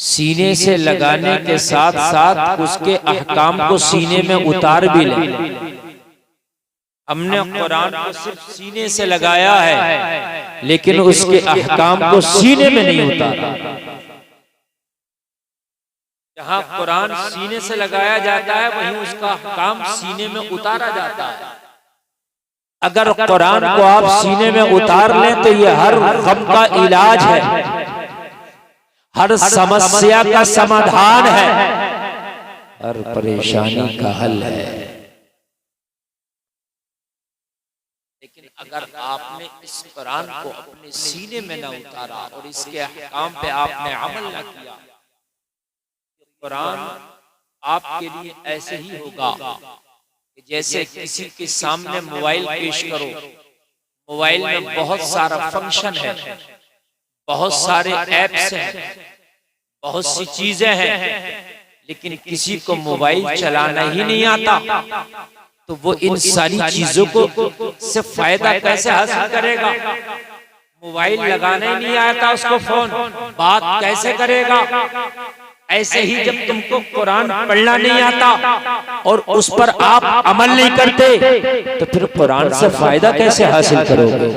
सीने से लगाने के साथ साथ उसके अहकाम को सीने में उतार भी लें। हमने कुरान को सिर्फ सीने से लगाया है लेकिन उसके अहकाम को सीने में नहीं उतारा। जहां कुरान सीने से लगाया जाता है वहीं उसका अहकाम सीने में उतारा जाता है। अगर कुरान को आप सीने में उतार लें तो यह हर गम का इलाज है, हर समस्या का समाधान है, हर परेशानी का हल है। लेकिन अगर आपने इस कुरान को अपने सीने में न उतारा और इसके अहकाम पे आपने अमल न किया, कुरान आपके लिए ऐसे ही होगा कि जैसे किसी के सामने मोबाइल पेश करो। मोबाइल में बहुत सारा फंक्शन है, बहुत सारे ऐप्स हैं, बहुत सी चीजें हैं, लेकिन किसी को मोबाइल चलाना ही नहीं आता तो वो इन सारी चीजों को से फायदा कैसे हासिल करेगा? मोबाइल लगाना ही नहीं आता उसको, फोन बात कैसे करेगा? ऐसे ही जब तुमको कुरान पढ़ना नहीं आता और उस पर आप अमल नहीं करते तो फिर कुरान से फायदा कैसे हासिल करोगे?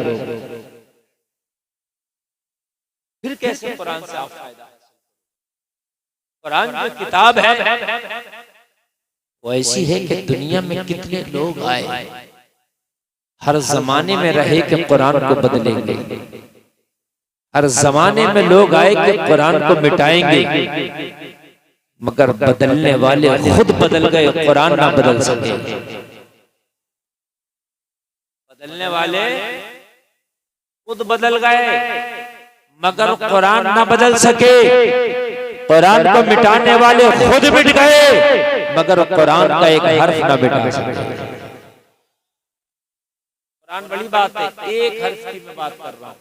फिर कैसे कुरान से आप फायदा? कुरान जो किताब है वो ऐसी है कि दुनिया में कितने लोग आए, हर जमाने में रहे कि कुरान को बदलेंगे, हर जमाने में लोग आए कि कुरान को मिटाएंगे, मगर बदलने वाले खुद बदल गए, कुरान ना बदल सके। बदलने वाले खुद बदल गए मगर कुरान ना बदल सके। कुरान को मिटाने वाले खुद मिट गए मगर कुरान का एक हर्फ ना मिटा सके। कुरान बड़ी बात है, एक हर्फ की मैं बात कर रहा हूं।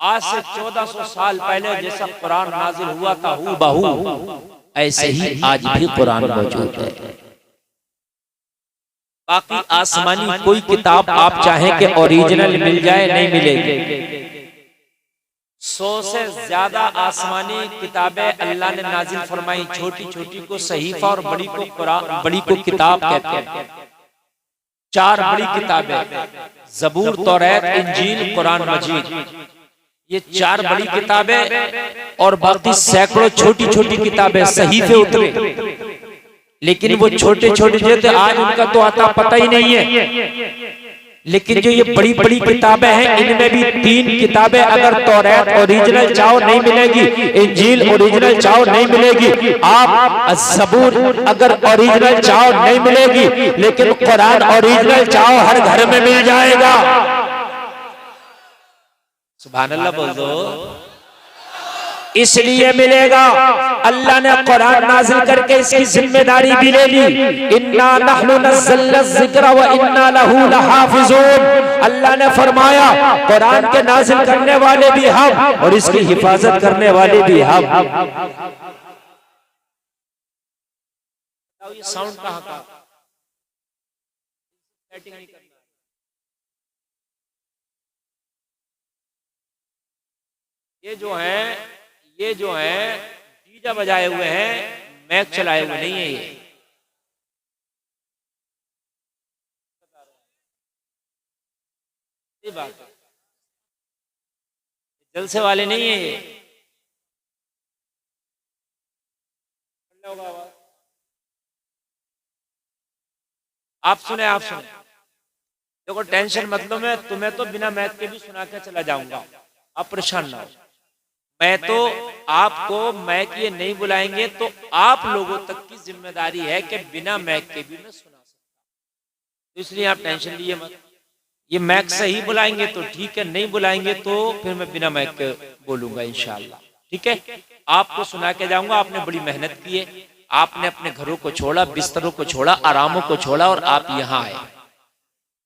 आज से 1400 साल पहले जैसा कुरान नाजिल हुआ था हूबहू ऐसे ही आज भी कुरान मौजूद है। बाकी आसमानी कोई किताब आप चाहें कि ओरिजिनल मिल जाए, नहीं मिलेगी। 100 से ज्यादा आसमानी किताबें अल्लाह ने नाजिल फरमाई। छोटी छोटी को सहीफा और बड़ी को कुरान, बड़ी को किताब कहते हैं। 4 बड़ी किताबें, ज़बूर, तौरात, इंजील, कुरान मजीद, ये 4 बड़ी किताबें और बाकी सैकड़ों छोटी छोटी किताबें सहीफे उतरे। लेकिन वो छोटे छोटे जो थे आज उनका तो आता पता ही नहीं है। लेकिन जो ये बड़ी बड़ी किताबें हैं इनमें भी 3 किताबें अगर तौरात ओरिजिनल चाहो नहीं मिलेगी, इंजील ओरिजिनल चाहो नहीं मिलेगी, आप ज़बूर अगर ओरिजिनल चाहो नहीं मिलेगी, लेकिन कुरान ओरिजिनल चाहो हर घर में मिल जाएगा। सुभान अल्लाह बोल दो। इसलिए मिलेगा, अल्लाह ने कुरान नाजिल करके इसकी जिम्मेदारी भी ले ली। इन्ना नहनु नज़्ज़लना ज़िक्र व इन्ना लहू लहाफ़िज़ून। अल्लाह ने फरमाया कुरान के नाजिल करने वाले भी हम और इसकी हिफाजत करने वाले भी हम। ये साउंड कहाँ का? सेटिंग नहीं करना। ये जो है डीजा बजाए हुए हैं, मैक चलाए हुए नहीं है। ये बात है, जलसे वाले नहीं है ये। आप सुने देखो, टेंशन मतलब है, तुम्हें तो बिना मैक के भी सुना के चला जाऊंगा, आप परेशान ना हो। मैं तो आपको मैक ये नहीं बुलाएंगे तो आप लोगों तक की जिम्मेदारी है कि बिना मैक के भी मैं सुना सकता। इसलिए आप टेंशन लिए मत। ये मैक सही बुलाएंगे तो ठीक है, नहीं बुलाएंगे तो फिर मैं बिना मैक के बोलूंगा इंशाल्लाह। ठीक है, आपको सुना के जाऊंगा। आपने बड़ी मेहनत की है, आपने अपने घरों को छोड़ा, बिस्तरों को छोड़ा, आरामों को छोड़ा और आप यहाँ आए।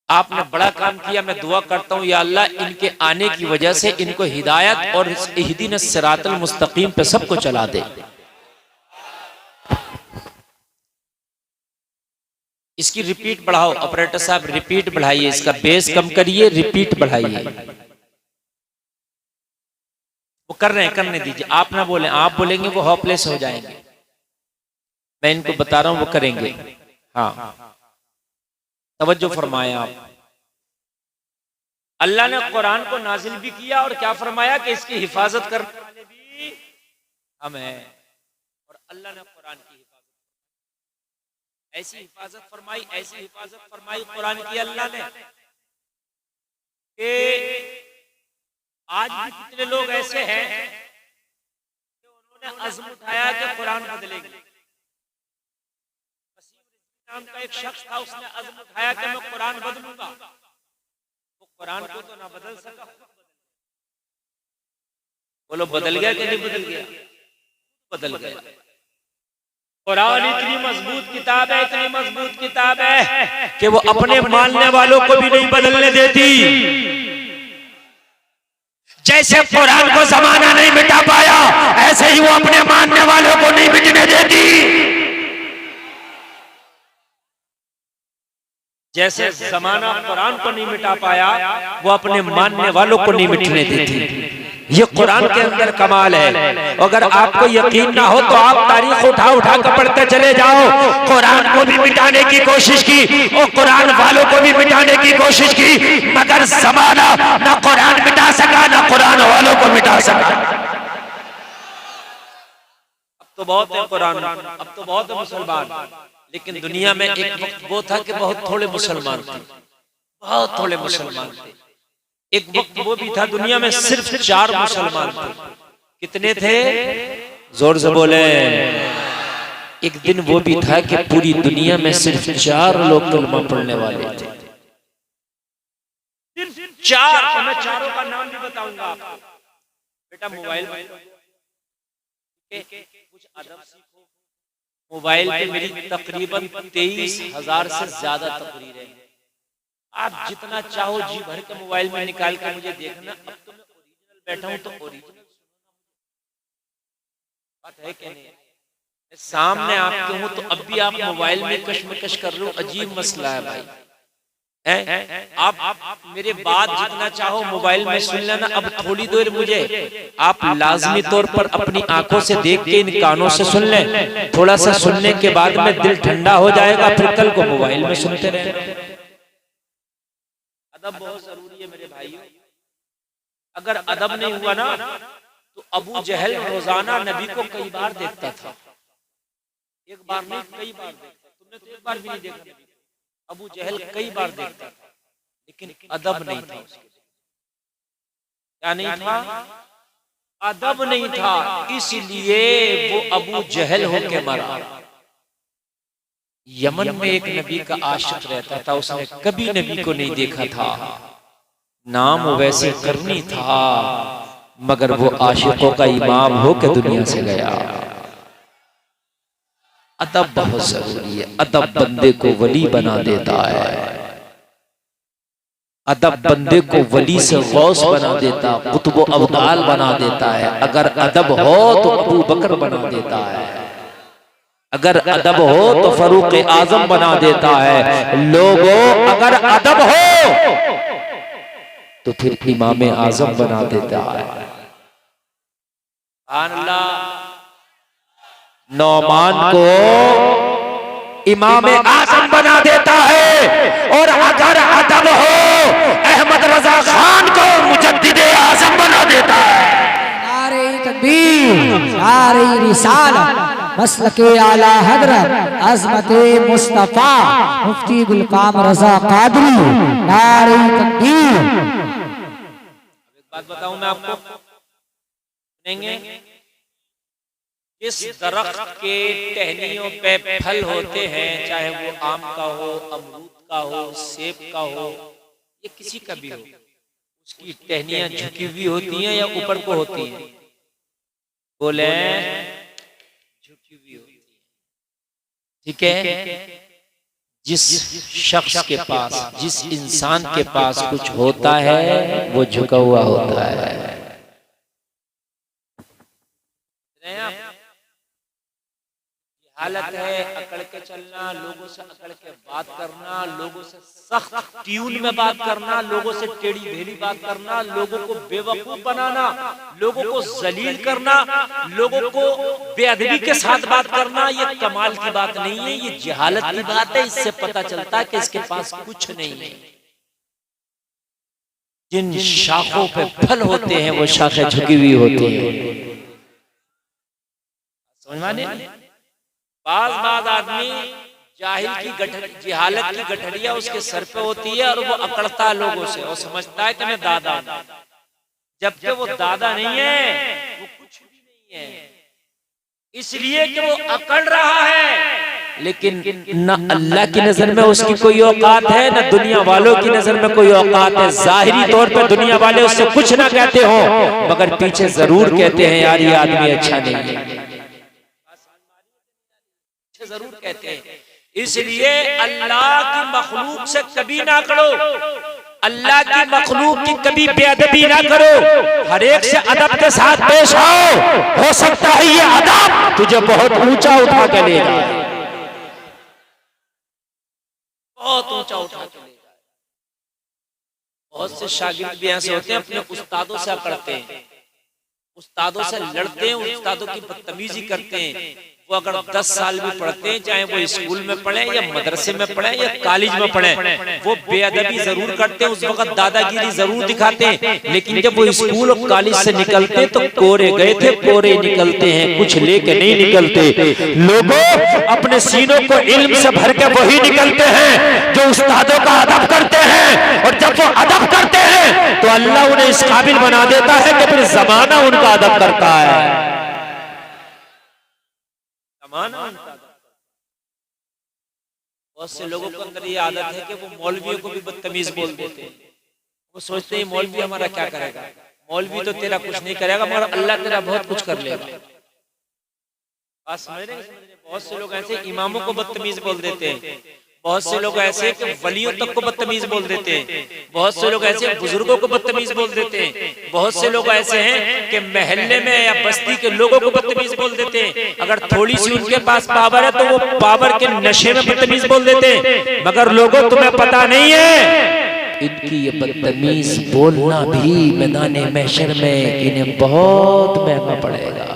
आपने बड़ा काम किया। मैं दुआ करता हूँ या अल्लाह इनके आने की वजह से इनको हिदायत और इहदीना सिरातल मुस्तकीम पे सबको चला दे। इसकी रिपीट बढ़ाओ ऑपरेटर साहब, रिपीट बढ़ाइए, इसका बेस कम करिए, रिपीट बढ़ाइए। वो कर रहे हैं, करने दीजिए, आप ना बोले, आप बोलेंगे वो होपलेस हो जाएंगे। मैं इनको बता रहा हूं वो करेंगे। हाँ, तवज्जो फरमाया आप। अल्लाह ने कुरान को नाजिल भी किया और क्या फरमाया कि इसकी हिफाजत करने वाले भी हम हैं। और अल्लाह ने कुरान की ऐसी हिफाजत फरमाई, ऐसी हिफाजत फरमाई कुरान की अल्लाह ने कि आज भी कितने लोग ऐसे हैं कि उन्होंने अज़्म उठाया कि कुरान बदलेंगे। नाम का एक शख्स था, उसने अज़्म उठाया कि मैं कुरान बदलूंगा। वो कुरान को तो ना बदल सका। बोलो बदल गया कि नहीं बदल गया? बदल गया। कुरान इतनी मजबूत किताब है, इतनी मजबूत किताब है कि वो अपने मानने वालों को भी नहीं बदलने देती। जैसे कुरान को जमाना नहीं मिटा पाया, ऐसे ही वो अपने मानने वालों को नहीं मिटने देती। जैसे जमाना कुरान को नहीं मिटा पाया, वो अपने मानने वालों को नहीं मिटने देती। ये कुरान के अंदर कमाल है। अगर आपको यकीन ना हो तो आप तारीख उठा उठा कर पढ़ते चले जाओ। कुरान को भी मिटाने की कोशिश की और कुरान वालों को भी मिटाने की कोशिश की, मगर जमाना ना कुरान मिटा सका ना कुरान वालों को मिटा सका। अब तो बहुत है कुरान, अब तो बहुत है मुसलमान, लेकिन दुनिया में एक वक्त वो था कि बहुत थोड़े मुसलमान थे, बहुत थोड़े मुसलमान थे। एक वक्त वो भी था दुनिया में सिर्फ 4 मुसलमान थे। कितने थे? जोर से बोले। एक दिन वो भी था कि पूरी दुनिया में सिर्फ 4 लोग कलमा पढ़ने वाले थे। सिर्फ 4। तो मैं चारों का नाम भी बताऊंगा आपको। बेटा मोबाइल कुछ अदब सीखो। मोबाइल पे मेरी तकरीबन 23,000 से ज्यादा तकरीरें हैं। आप जितना चाहो जी भर के मोबाइल में निकाल कर मुझे देखना। अब तो मैं ओरिजिनल बैठा हूं तो ओरिजिनल बात है कि नहीं? सामने आपके हूं तो अब भी आप मोबाइल में कशमकश कर रहे हो। अजीब मसला है भाई। आप मेरे बात जितना चाहो मोबाइल में सुन लेना। अब थोड़ी देर मुझे आप लाजमी तौर पर अपनी आंखों से देख के इन कानों से सुन लें। थोड़ा सा सुनने के बाद में दिल ठंडा हो जाएगा, फिर कल को मोबाइल में सुनते रहें। अदब बहुत जरूरी है मेरे भाइयों। अगर अदब नहीं हुआ ना तो अबू जहल रोजाना नबी को कई बार देखता था। एक बार नहीं, कई बार देखता। तुमने तो एक बार भी नहीं देखा। अबू जहल कई बार देखता था, लेकिन अदब नहीं था उसके। क्या नहीं था? अदब नहीं था, इसलिए वो अबू जहल होके मरा। यमन में एक नबी का आशिक रहता था, उसने कभी नबी को नहीं देखा था। नाम वैसे करनी था, मगर वो आशिकों का इमाम होकर दुनिया से गया। अदब बहुत जरूरी है। अदब बंदे को वली बना देता है। अदब बंदे को वली से गौस बना देता, कुतुब अब्दाल बना देता है। अगर अदब हो तो अबू बकर बना देता है। अगर अदब हो तो फरूक आजम बना देता है। लोगों अगर अदब हो तो फिर इमाम आजम बना देता है। नौमान को इमाम आजम बना देता है। और अगर अदब हो अहमद रजा खान को मुजद्दिद आजम बना देता है। नारे तकबीर, नारे रिसालत, मसलके आला हजरत अज़मते मुस्तफा मुफ्ती गुलकाम रजा कादरी। नारे तकबीर। एक बात बताऊं मैं आपको, सुनेंगे? इस दरख्त के टहनियों पे फल होते हैं, चाहे वो आम का हो, अमरूद का हो, सेब का हो, ये किसी का भी हो, उसकी टहनियां झुकी हुई होती हैं या ऊपर को होती हैं? बोले झुकी हुई होती है। ठीक है? जिस शख्स के पास, जिस इंसान के पास कुछ होता है वो झुका हुआ होता है। हालत है अकड़ के चलना, लोगों से अकड़ के बात करना, लोगों से सख्त ट्यून में बात करना, लोगों से टेढ़ी भेली बात करना, लोगों को बेवकूफ बनाना, लोगों को जलील करना, लोगों को बेअदबी के साथ बात करना, ये कमाल की बात नहीं है, ये जहालत की बात है। इससे पता चलता है कि इसके पास कुछ नहीं है। जिन शाखों पे फल होते हैं वो शाखें झुकी हुई होती हैं। समझ में? बाज आदमी जाहिल की जहालत की गठरिया उसके सर पे होती है और वो अकड़ता है लोगों से और समझता है कि मैं दादा हूं, जबकि वो दादा नहीं है, वो कुछ भी नहीं है, इसलिए कि वो अकड़ रहा है। लेकिन न अल्लाह की नजर में उसकी कोई औकात है, न दुनिया वालों की नजर में कोई औकात है। जाहिरी तौर पे दुनिया वाले उससे कुछ ना कहते हो, मगर पीछे जरूर कहते हैं यार ये आदमी अच्छा नहीं है, जरूर कहते हैं। इसलिए अल्लाह की मखलूक से कभी ना करो, अल्लाह की मखलूक की कभी बेअदबी ना करो, हर एक से अदब के साथ पेश आओ। हो सकता है ये अदब तुझे बहुत ऊंचा उठा के ले जाए, बहुत ऊंचा उठा के ले जाए। बहुत से शागिर्द भी ऐसे होते हैं अपने उस्तादों से अकड़ते हैं, उस्तादों से लड़ते हैं, उस्तादों की बदतमीजी करते हैं। वो अगर 10 साल भी पढ़ते हैं, चाहे वो स्कूल में पढ़े या मदरसे में पढ़े या कॉलेज में पढ़े, वो बेअदबी जरूर करते हैं, उस वक्त दादागिरी जरूर दिखाते हैं। लेकिन जब वो स्कूल और कॉलेज से निकलते तो कोरे गए थे, कोरे निकलते हैं, कुछ लेके नहीं निकलते। लोगों अपने सीनों को इल्म से भर के वही निकलते हैं जो उस्तादों का अदब करते हैं, और जब वो अदब करते हैं तो अल्लाह उन्हें इस काबिल बना देता है कि फिर जमाना उनका अदब करता है। बहुत से लोगों के अंदर ये आदत है कि वो मौलवियों को भी बदतमीज बोल देते हैं। वो सोचते हैं मौलवी हमारा क्या करेगा, मौलवी तो तेरा कुछ नहीं करेगा मगर अल्लाह तेरा बहुत कुछ कर लेगा। बात समझ रहे हैं? बहुत से लोग ऐसे इमामों को बदतमीज बोल देते हैं, बहुत से लोग ऐसे कि वलियों तक को बदतमीज बोल देते हैं, बहुत से लोग ऐसे बुजुर्गों को बदतमीज बोल देते हैं, बहुत से लोग ऐसे हैं कि महल्ले में या बस्ती के लोगों को बदतमीज बोल देते हैं। अगर थोड़ी सी उनके पास पावर है तो वो पावर के नशे में बदतमीज बोल देते हैं। मगर लोगों तुम्हें पता नहीं है इनकी ये बदतमीज बोलना भी मैदान महशर में इन्हें बहुत महंगा पड़ेगा।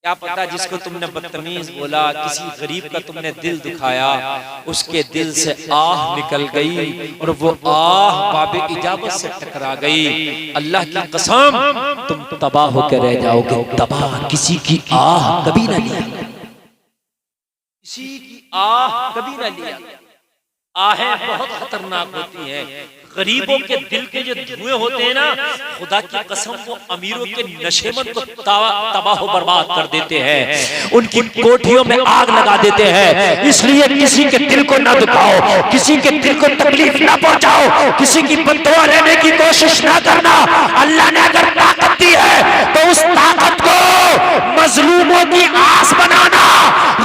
क्या पता जिसको तुमने बदतमीज बोला, किसी गरीब का तुमने दिल दुखाया, उसके दिल से आह निकल गई और वो आह बाबे इजाबत से टकरा गई। अल्लाह की कसम तुम तबाह होकर रह जाओगे, तबाह। किसी की आह कभी ना लिया, किसी की आह कभी ना लिया। आहें बहुत खतरनाक होती हैं। गरीबों के दिल के जो धुएं होते हैं ना, खुदा की कसम वो अमीरों के नशेमन को तबाह बर्बाद कर देते हैं, उनकी कोठियों में आग लगा देते हैं। इसलिए किसी के दिल को ना दुखाओ, किसी के दिल को तकलीफ ना पहुंचाओ, किसी की बददुआ लेने की कोशिश ना करना। अल्लाह ने अगर ताकत दी है तो उस ताकत को मजलूमों की आस बनाना,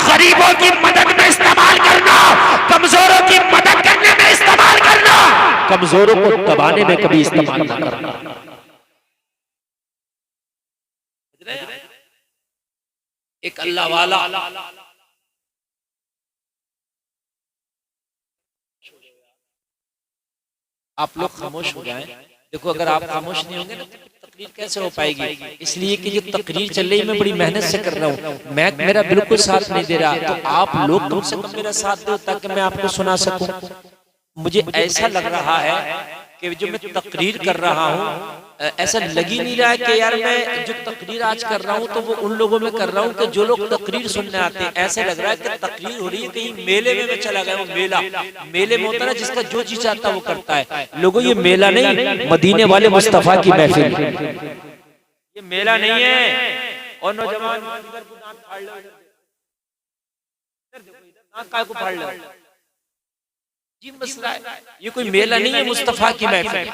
गरीबों की मदद में इस्तेमाल करना, कमजोरों की मदद करने में इस्तेमाल करना, कमजोरों को दबाने में कभी इस्तेमाल ना करना। एक अल्लाह वाला आप लोग खामोश हो जाएं। देखो अगर आप खामोश नहीं होंगे ना तो तकरीर कैसे हो पाएगी। इसलिए कि जो तकरीर चल रही मैं बड़ी मेहनत से कर रहा हूँ, मैं मेरा बिल्कुल साथ नहीं दे रहा, तो आप लोग कम से कम मेरा साथ दो ताकि मैं आपको सुना सकूं। मुझे ऐसा लग रहा है कि जो मैं तकरीर कर रहा हूँ, ऐसा लग ही नहीं रहा है कि यार मैं जो तकरीर आज कर रहा हूँ तो वो उन लोगों में कर रहा हूँ कि जो लोग तकरीर सुनने आते हैं। ऐसा लग रहा है कि तकरीर हो रही है कहीं मेले में मैं चला गया हूँ। मेले में होता है जिसका जो जी चाहता वो करता है। लोगों ये मेला नहीं, मदीने वाले मुस्तफा की महफिल, ये मेला नहीं है। और नौजवान को फाड़ लो जी, मसला है ये कोई मेला नहीं है, मुस्तफा की महफिल।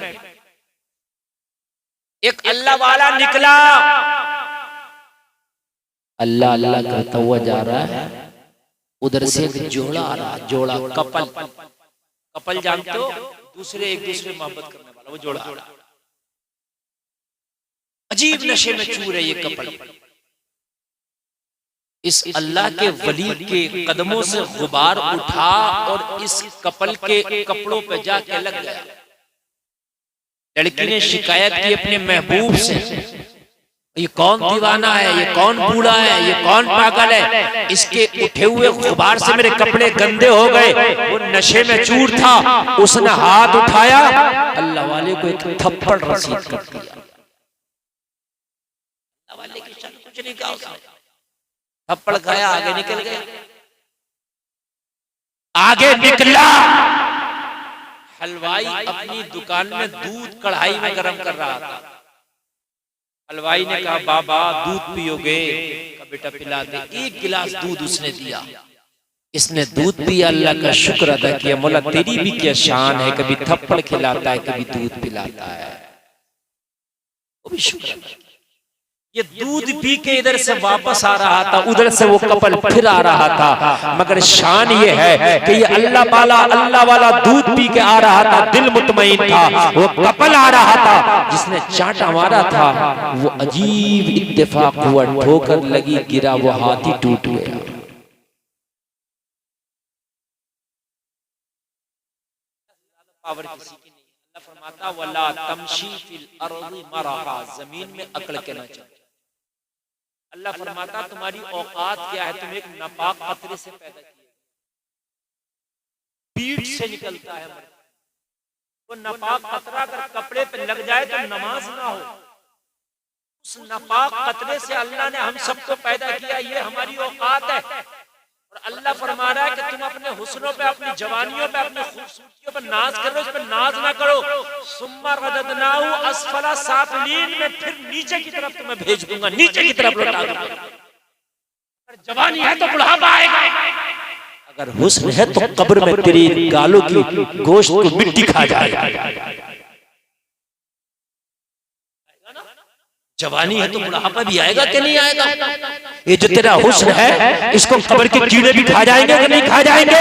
एक अल्लाह वाला निकला, अल्लाह अल्लाह करता हुआ जा रहा है, उधर से एक जोड़ा आ रहा, जोड़ा कपल जानते हो, दूसरे एक दूसरे मोहब्बत करने वाला वो जोड़ा। अजीब नशे में चूर है ये कपल। इस अल्लाह के वली के कदमों से गुबार उठा और इस कपल के कपड़ों पे जाके लग गया। लड़की ने शिकायत की अपने महबूब से, ये कौन दीवाना है, ये कौन बूढ़ा है, ये कौन पागल है, इसके उठे हुए गुबार से मेरे कपड़े गंदे हो गए। वो नशे में चूर था, उसने हाथ उठाया, अल्लाह वाले को एक थप्पड़ रसीद कर दिया। अल्लाह वाले की शान कुछ नहीं कहा उसने, थप्पड़ खाया, आगे निकल गया। आगे निकला, हलवाई अपनी दुकान में दूध कढ़ाई में गर्म कर रहा था। हलवाई ने कहा बाबा दूध पियोगे? कहा बेटा पिला दे। एक गिलास दूध उसने दिया, इसने दूध पिया, अल्लाह का शुक्र अदा किया। मौला तेरी भी क्या शान है, कभी थप्पड़ खिलाता है, कभी दूध पिलाता है, वो भी शुक्र। ये दूध पी के इधर से वापस आ रहा था, उधर से वो कपल फिर आ रहा था, मगर शान ये है कि ये अल्लाह वाला दूध पी के आ रहा था, दिल मुतमईन था। वो कपल आ रहा था जिसने चांटा मारा था, वो अजीब इत्तेफाक हुआ, ठोकर लगी, गिरा, वो हाथ ही टूट गया। पावर किसी की नहीं। अल्लाह फरमाता वला तमशी फिल अर्दी मरहा, जमीन में अकड़ के ना चल। अल्लाह फरमाता तुम्हारी औकात क्या है, तुम एक नापाक कतरे से पैदा किए, पीठ से निकलता है। वो नापाक कतरा अगर कपड़े पे लग जाए तो नमाज ना हो। उस नापाक कतरे से अल्लाह ने हम सबको पैदा किया, ये हमारी औकात है। और अल्लाह फरमा रहा है कि तुम अपने हुस्नों पे, अपनी जवानियों पे, अपनी खूबसूरतियों पे नाज करो, इस पे नाज ना करो। सुम्मा रददनाहु अस्फला साफिलीन, में फिर नीचे की तरफ तुम्हें भेज दूंगा, नीचे की तरफ लौटा दूंगा। अगर जवानी है तो बुढ़ापा आएगा, अगर हुस्न है तो कब्र में तेरी गालों की गोश्त को मिट्टी खा जाएगा। जवानी है तो बुढ़ापा भी आएगा कि नहीं आएगा? ये जो तेरा हुस्न है, इसको कब्र के कीड़े भी खा जाएंगे कि नहीं खा जाएंगे?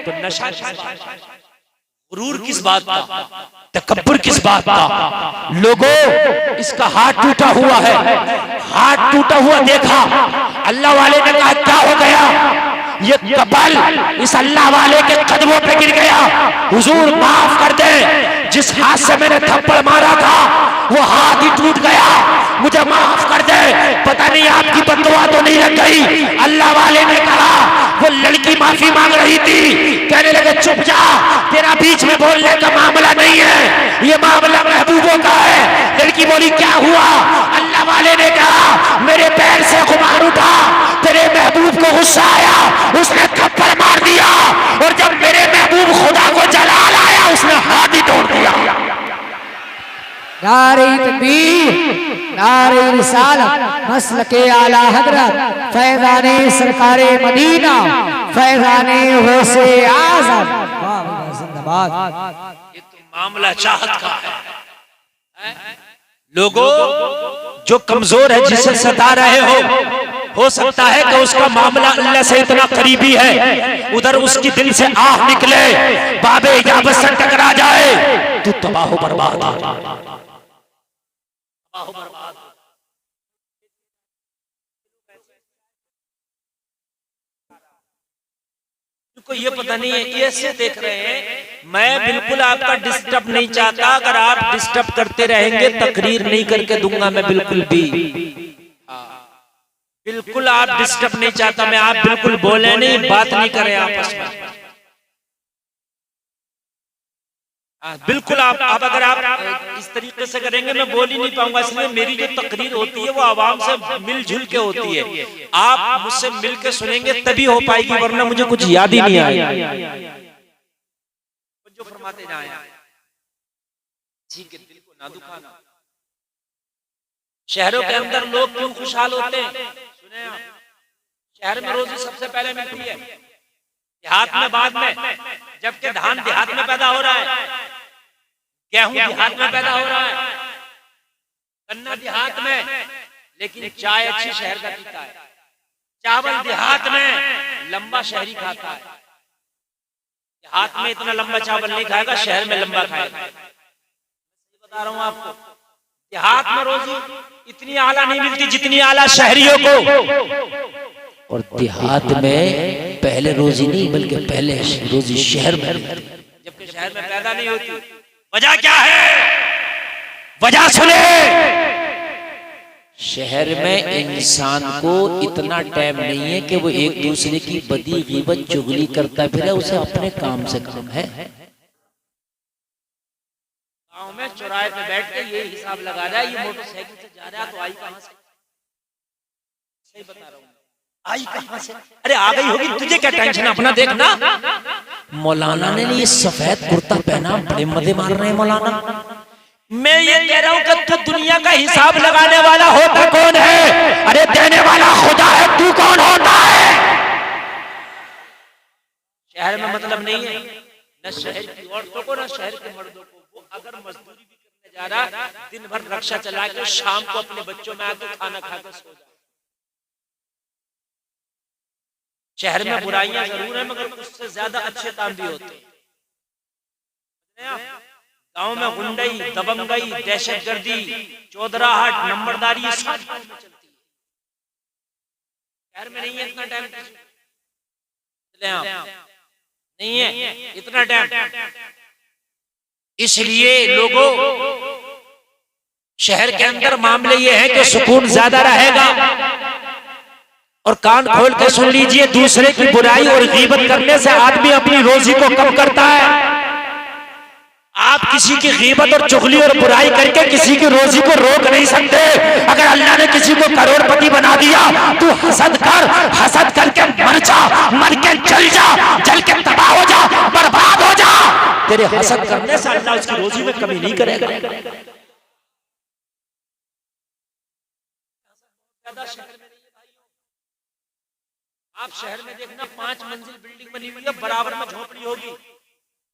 तो नशा किस बात का, गुरूर किस बात का, तकब्बुर किस बात का? लोगों, इसका हाथ टूटा हुआ है, हाथ टूटा हुआ देखा, अल्लाह वाले ने कहा क्या हो गया? ये कपल इस अल्लाह वाले के कदमों पे गिर गया, हुजूर माफ कर दे, जिस हाथ से मैंने थप्पड़ मारा था वो हाथ ही टूट गया, मुझे माफ कर दे। पता नहीं आपकी बददुआ तो नहीं लग गई। अल्लाह वाले ने कहा, वो लड़की माफी मांग रही थी, कहने लगे चुप जा, तेरा बीच में बोलने का मामला नहीं है, ये मामला महबूबों का है। लड़की बोली क्या हुआ? अल्लाह वाले ने कहा मेरे पैर से गुबार उठा, तेरे महबूब को गुस्सा आया, उसने थप्पड़ मार दिया, और जब मेरे महबूब खुदा को जलाल आया, उसने हाथ ही तोड़ दिया। नारे तकबीर, नारे रिसालत, मसलके आला हजरत, फैज़ाने सरकारे मदीना, फैज़ाने गौसे आज़म, जिंदाबाद। ये तो मामला चाहत का है। लोगों, जो कमजोर है, जिसे सता रहे हो सकता है कि उसका मामला अल्लाह से इतना करीबी है, उधर उसकी दिल से आह निकले, बाबे इजाबत से टकरा जाए, तू तबाह बर्बाद। को ये पता नहीं है, ऐसे देख रहे हैं। मैं बिल्कुल आपका डिस्टर्ब नहीं चाहता, अगर आप डिस्टर्ब करते रहेंगे तकरीर नहीं करके दूंगा मैं, बिल्कुल भी, बिल्कुल आप डिस्टर्ब नहीं चाहता मैं, आप बिल्कुल बोले नहीं, बात नहीं करें आपस में। बिल्कुल आप अगर आप इस तरीके से करेंगे मैं बोल ही नहीं पाऊंगा, इसलिए मेरी जो तकरीर होती है वो आवाम से मिलजुल के होती है। आप मुझसे मिल के सुनेंगे तभी हो पाएगी, वरना मुझे कुछ याद ही नहीं आएगा। जो फरमाते जाए ठीक है, दिल को ना दुखाना। शहरों के अंदर लोग क्यों खुशहाल होते हैं? सुने आप, शहर में रोजी सबसे पहले मिलती है, देहात में बाद में, जबकि धान देहात में पैदा हो रहा है, गेहूं देहात में पैदा हो रहा है, गन्ना देहात में, लेकिन चाय अच्छी शहर का पीता है। चावल देहात में लंबा शहरी खाता है, देहात में इतना लंबा चावल नहीं खाएगा, शहर में लंबा खाएगा। बता रहा हूं आपको, देहात में रोजी इतनी आला नहीं मिलती जितनी आला शहरियों को। और देहात में पहले रोजी नहीं बल्कि पहले रोजी शहर में, जबकि शहर में पैदा नहीं होती। वजह क्या है? वजह सुने, शहर में इंसान को इतना टाइम नहीं है कि वो एक दूसरे की बदी गीबत चुगली करता फिरे, उसे अपने काम से काम है। गांव में चौराहे पे बैठ के ये हिसाब लगा रहा है, ये मोटरसाइकिल से जा रहा है तो आई कहां से? सही बता रहा हूं, आई कहां से? अरे आ गई होगी, तुझे क्या टेंशन, अपना देखना। मौलाना ने ये सफेद कुर्ता पहना, बड़े मजे मार रहे हैं मौलाना। मैं ये कह रहा हूं कि तू दुनिया का हिसाब लगाने वाला होता कौन है? अरे देने वाला खुदा है, तू कौन होता है? शहर में मतलब नहीं है न शहर की औरतों को न शहर के मर्दों को। वो अगर मजदूरी भी करने जा रहा, दिन भर रक्षा चला के शाम को अपने बच्चों में आकर खाना खाकर सो जाए। शहर में बुराइयां जरूर है मगर उससे ज्यादा अच्छे काम भी होते हैं। गांव में गुंडई, दबंगई, दहशतगर्दी, चौधराहट, नंबरदारी सब गांव में चलती है। शहर में नहीं है इतना टाइम, नहीं है इतना टाइम। इसलिए लोगों, शहर के अंदर मामले ये है कि सुकून ज्यादा रहेगा। और कान खोल के सुन लीजिए, दूसरे की बुराई और गीबत करने से आदमी अपनी रोजी को कम करता है। आप किसी की गीबत और चुगली और बुराई करके किसी की रोजी को रोक नहीं सकते। अगर अल्लाह ने किसी को करोड़पति बना दिया, तू हसद कर, हसद करके मर जा, मर के जल जा, जल के तबाह हो जा, बर्बाद हो जा। तेरे हसद करने से अल्लाह उसकी रोजी में कमी नहीं करेगा। आप शहर में देखना 5 मंजिल बिल्डिंग बनी हुई है, बराबर में झोपड़ी होगी,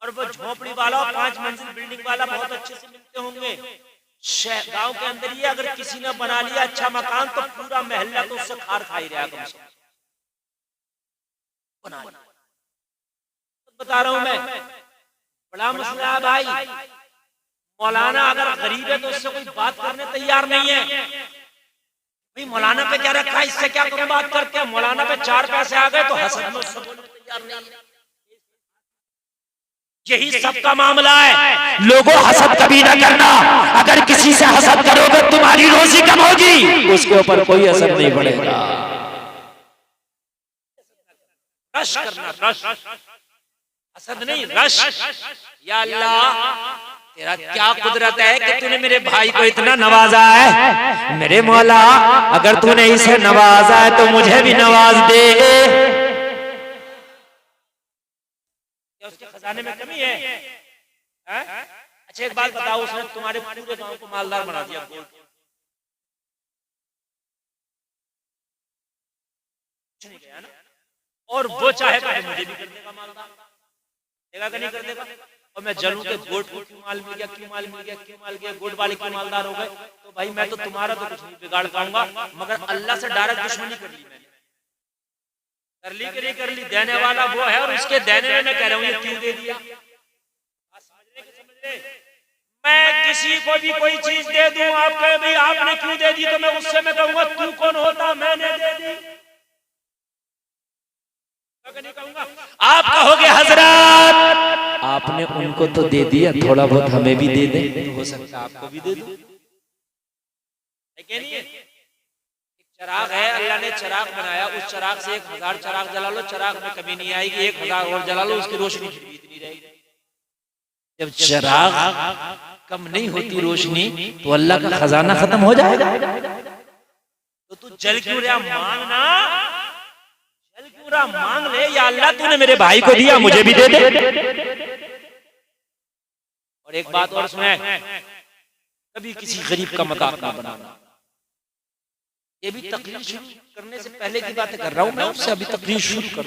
और वो झोपड़ी वाला और 5 मंजिल बिल्डिंग वाला बहुत अच्छे से मिलते होंगे। गांव के अंदर ही अगर किसी ने बना लिया अच्छा मकान तो पूरा महल्ला तो उससे खार खा ही रहा है। बता रहा हूं मैं, बड़ा मसला है भाई। मौलाना अगर गरीब है तो उससे कोई बात करने तैयार नहीं है। भाई मौलाना पे क्या रखा है, इससे क्या करूं बात करके? मौलाना पे 4 पैसे आ गए तो हसद में उससे बोलने तैयार नहीं है। यही सबका मामला है। लोगों, हसद कभी ना करना। अगर किसी से हसद करोगे तुम्हारी रोजी कम होगी, उसके ऊपर कोई असर नहीं पड़ेगा। रश करना, रश, हसद नहीं, रश। या अल्लाह, तेरा क्या कुदरत है कि तूने मेरे भाई को इतना नवाजा है। मेरे मौला, अगर तूने इसे नवाजा है तो मुझे भी नवाज दे। क्या उसके खजाने में कमी है? अच्छा एक बात बताओ, उसने तुम्हारे पूरे गांव को मालदार बना दिया, नहीं गया ना? और वो चाहे तो मुझे भी कर देगा मालदार, देगा कि नहीं कर देगा? और मैं जलूं के गोट को क्यों माल मिल गया, क्यों माल मिल गया, क्यों माल गया, गोट वाले क्यों मालदार हो गए? तो भाई मैं तो तुम्हारा तो कुछ नहीं बिगाड़ पाऊंगा, मगर अल्लाह से डायरेक्ट दुश्मनी कर ली मैंने। कर ली कि नहीं कर ली? देने वाला वो है और उसके देने में मैं कह रहा हूँ ये क्यों दे दिया? मैं किसी को भी कोई चीज दे दूं, आप कहे भाई आपने क्यों दे दी, तो मैं उससे मैं कहूंगा तू कौन होता, मैंने दे दी। आप कहोगे हजरत आपने उनको तो दे दिया, थोड़ा बहुत हमें भी दे दे, तो हो सकता है आपको भी दे दो। चराग है, अल्लाह ने चराग बनाया, उस चराग से 1000 चराग जला लो, चराग में कमी नहीं आएगी। 1000 और जला लो, उसकी रोशनी इतनी रहेगी। जब चराग कम नहीं होती रोशनी, तो अल्लाह का खजाना खत्म हो जाएगा। तो तू जल क्यों रहा, मांगना, जल क्यों रहा, मांग ले। या अल्लाह तूने मेरे भाई को दिया, मुझे भी दे दे। और एक बात और सुने, कभी किसी गरीब का मजाक ना बनाना। ये भी तकलीफ शुरू करने से पहले की बातें कर रहा हूं मैं, उससे अभी तकलीफ शुरू करूं।